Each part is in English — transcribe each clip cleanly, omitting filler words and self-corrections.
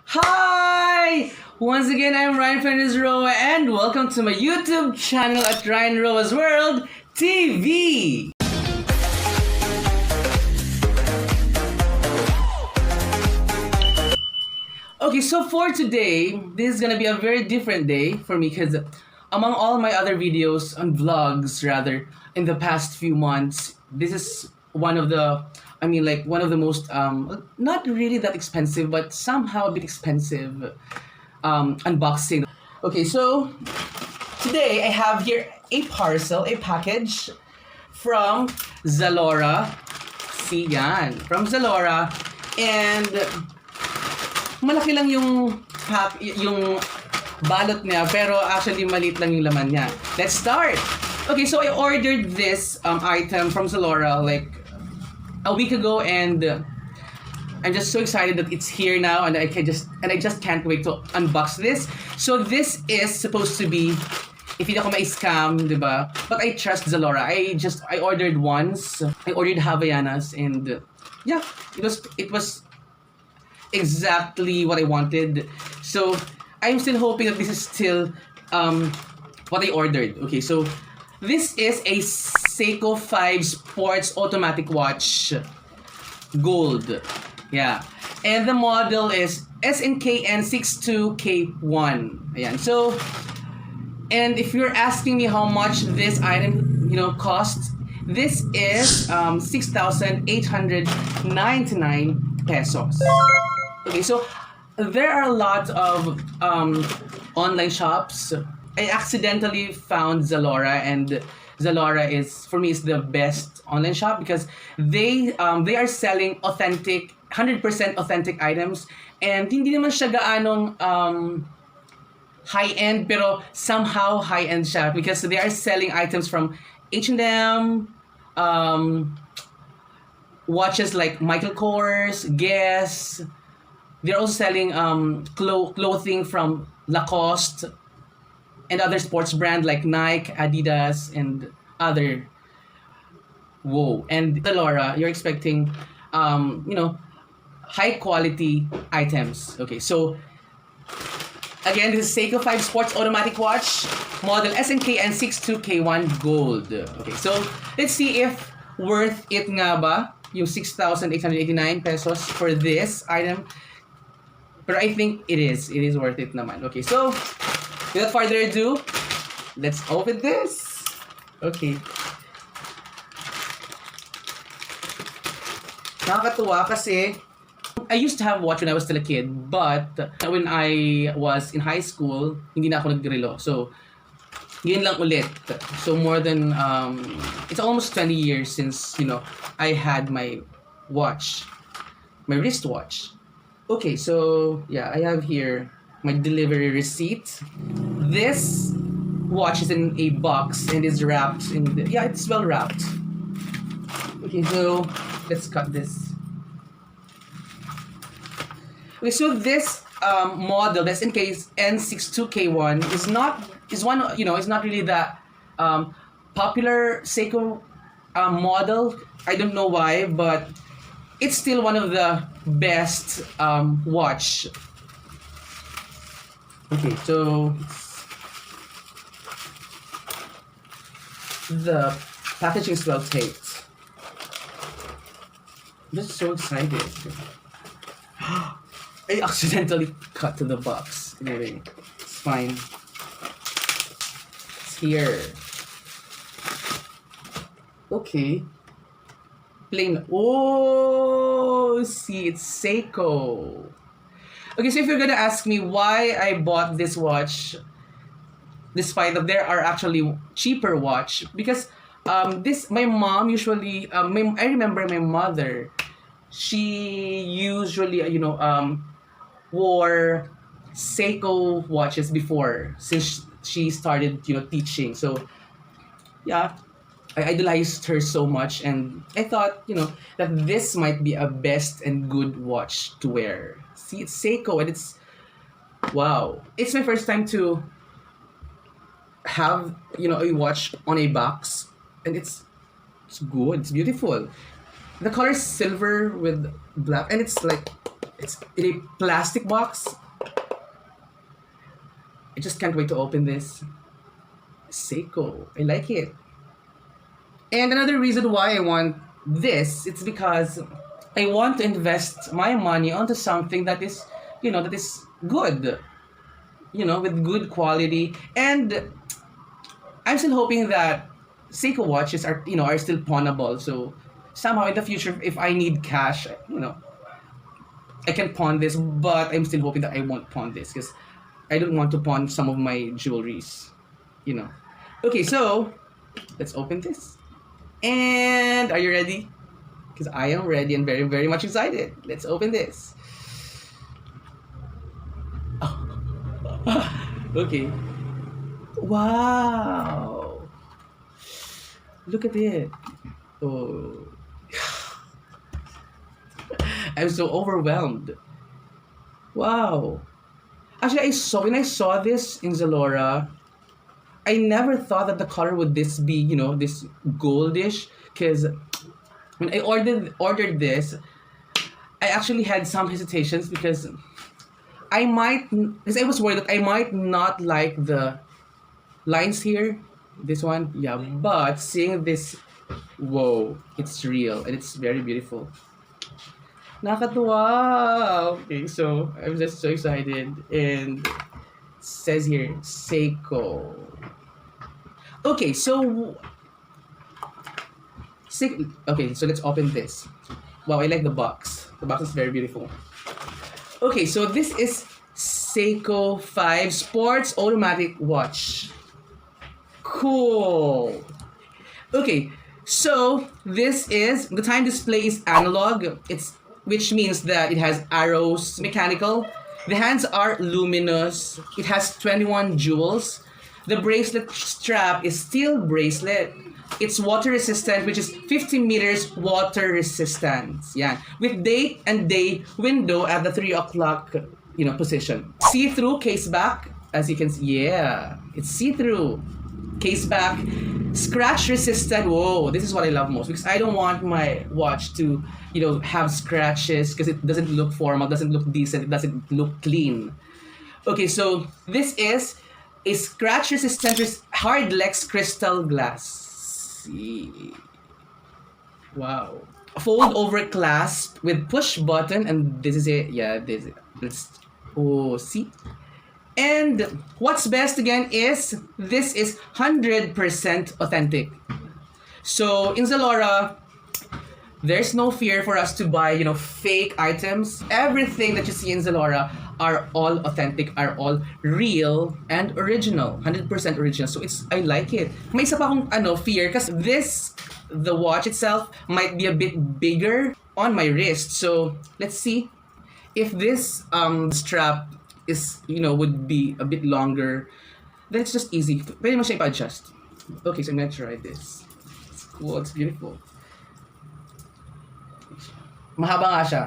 Hi! Once again, I'm Ryan Fernandez Roa and welcome to my YouTube channel at Ryan Roa's World TV! Okay, so for today, this is gonna be a very different day for me because among all my other videos and vlogs rather in the past few months, this is one of the one of the most not really that expensive but somehow a bit expensive unboxing. Okay, so today I have here a package from ZALORA. See yan, from ZALORA. And malaki lang yung balot niya, pero actually maliit lang yung laman niya. Let's start! Okay, so I ordered this item from ZALORA like a week ago, and I'm just so excited that it's here now, and I just can't wait to unbox this. So this is supposed to be, if hindi ako ma-scam, diba? But I trust ZALORA. I ordered once. I ordered Havaianas, and yeah, it was exactly what I wanted. So I'm still hoping that this is still what I ordered. Okay, so this is a Seiko 5 Sports Automatic Watch Gold. Yeah. And the model is SNKN62K1. Ayan. So, and if you're asking me how much this item, costs, this is 6,899 pesos. Okay, so there are a lot of online shops. I accidentally found ZALORA, and ZALORA is, for me, is the best online shop because they are selling authentic, 100% authentic items, and hindi naman siya gaanong high-end, pero somehow high-end siya because they are selling items from H&M, watches like Michael Kors, Guess. They're also selling clothing from Lacoste and other sports brand like Nike, Adidas, and other. Whoa. And ZALORA, you're expecting, high quality items. Okay, so again, this is Seiko 5 Sports Automatic Watch, model SNKN62K1 Gold. Okay, so let's see if worth it nga ba yung 6,889 pesos for this item. But I think it is. It is worth it naman. Okay, so without further ado, let's open this. Okay. Nakakatuwa kasi I used to have a watch when I was still a kid, but when I was in high school, hindi na ako nagrelo. So, yun lang ulit. So more than it's almost 20 years since, I had my watch, my wristwatch. Okay, so yeah, I have here my delivery receipt. This watch is in a box and is wrapped in it's well wrapped. Okay, so let's cut this. Okay, so this model, that's in case N62K1 is not really that popular Seiko model. I don't know why, but it's still one of the best watch. Okay, so the packaging is well taped. I'm just so excited. I accidentally cut to the box. Anyway, it's fine. It's here. Okay. Plain. Oh, see, it's Seiko. Okay, so if you're gonna ask me why I bought this watch, despite that there are actually cheaper watch, because my mom usually I remember my mother, she usually wore Seiko watches before since she started teaching. So yeah, I idolized her so much, and I thought, that this might be a best and good watch to wear. See, it's Seiko, and it's, wow. It's my first time to have, a watch on a box, and it's good, it's beautiful. The color is silver with black, and it's like It's in a plastic box. I just can't wait to open this. Seiko. I like it. And another reason why I want this, it's because I want to invest my money onto something that is, that is good. With good quality. And I'm still hoping that Seiko watches are still pawnable. So somehow in the future, if I need cash, I can pawn this. But I'm still hoping that I won't pawn this because I don't want to pawn some of my jewelries. Okay, so let's open this. And are you ready? Because I am ready and very, very much excited. Let's open this. Okay. Wow. Look at it. Oh. I'm so overwhelmed. Wow. Actually, when I saw this in ZALORA, I never thought that the color would this be, this goldish. Because when I ordered this, I actually had some hesitations because I was worried that I might not like the lines here. This one, yeah. But seeing this, whoa, it's real and it's very beautiful. Nakatuwa! Okay, so I'm just so excited. And it says here, Seiko. Okay, so let's open this. Wow, I like the box. The box is very beautiful. Okay, so this is Seiko 5 Sports Automatic Watch. Cool. Okay, so this is the time display is analog. Which means that it has arrows, mechanical. The hands are luminous. It has 21 jewels. The bracelet strap is steel bracelet. It's water resistant, which is 50 meters water resistance. Yeah, with date and day window at the 3 o'clock, position. See-through case back, as you can see. Yeah, it's see-through case back. Scratch resistant. Whoa, this is what I love most because I don't want my watch to, have scratches because it doesn't look formal, doesn't look decent, it doesn't look clean. Okay, so this is a scratch resistant hard Lex crystal glass. See. Wow. Fold over clasp with push button, and this is it. Yeah, this is it. See. And what's best again is this is 100% authentic. So in ZALORA, there's no fear for us to buy, fake items. Everything that you see in ZALORA are all authentic, are all real and original. 100% original. So I like it. May isa pa akong fear kasi the watch itself might be a bit bigger on my wrist. So let's see if this strap is, would be a bit longer. Then it's just easy. Pwede mo siya ipa-adjust. Okay, so I'm gonna try this. It's cool, it's beautiful. Mahaba nga siya.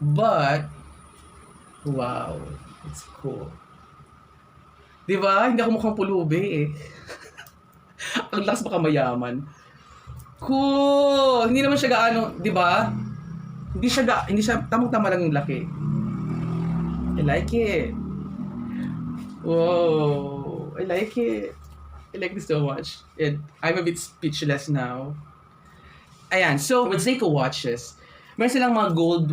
But, wow, it's cool. Diba? Hindi ako mukhang pulubi eh. Ang lakas baka mayaman. Cool! Hindi naman siya gaano, diba? Hindi siya, tamang-tama lang yung laki. I like it. Whoa, I like it. I like this so much. And I'm a bit speechless now. Ayan, so with Seiko watches, meron silang mga gold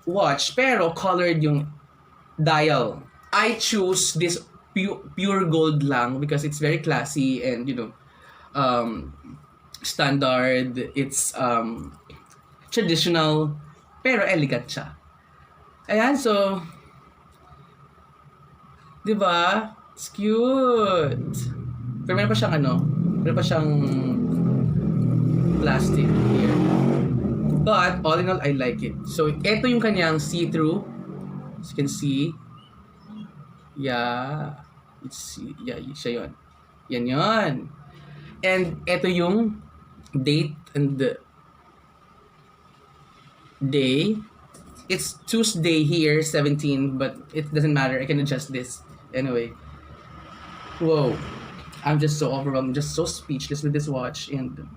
watch, pero colored yung dial. I choose this pure gold lang because it's very classy and, standard. It's traditional, pero elegant siya. Ayan, so, diba? It's cute. Pero meron pa siyang plastic here. But, all in all, I like it. So, ito yung kanyang see-through. As you can see. Yeah. Siya yun. Yan yun. And, ito yung date and the day. It's Tuesday here, 17, but it doesn't matter. I can adjust this. Anyway. Whoa. I'm just so overwhelmed. I'm just so speechless with this watch. And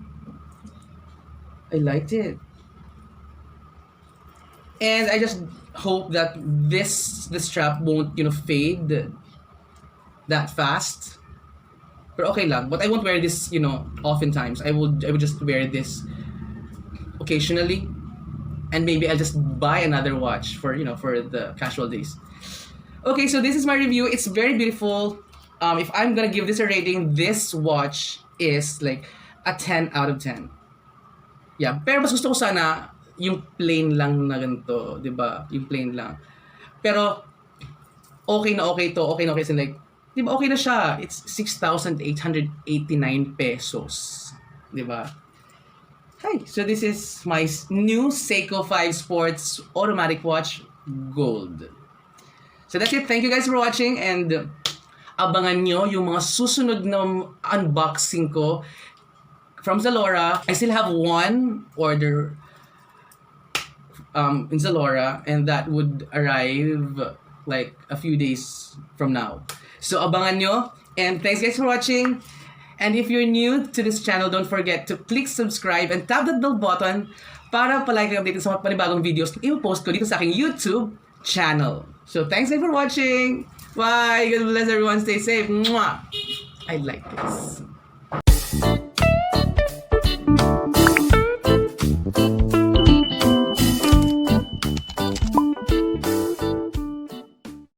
I liked it. And I just hope that this strap won't, fade that fast. Pero okay lang. But I won't wear this, oftentimes. I would just wear this occasionally. And maybe I'll just buy another watch for the casual days. Okay, so this is my review. It's very beautiful. If I'm gonna give this a rating, this watch is like a 10 out of 10. Yeah, pero mas gusto ko sana yung plain lang na ganito, 'di ba? Yung plain lang. Pero okay na okay to, okay na okay. So like, 'di ba okay na siya? It's 6,889 pesos. 'Di ba? Hi, so this is my new Seiko 5 Sports automatic watch gold. So that's it. Thank you guys for watching, and abangan nyo yung mga susunod na unboxing ko from ZALORA. I still have one order in ZALORA, and that would arrive like a few days from now. So abangan nyo, and thanks guys for watching. And if you're new to this channel, don't forget to click subscribe and tap that bell button para palagi kayo updated sa mga panibagong videos na i-post ko dito sa aking YouTube channel. So thanks again for watching. Bye. God bless everyone. Stay safe. Mwah. I like this.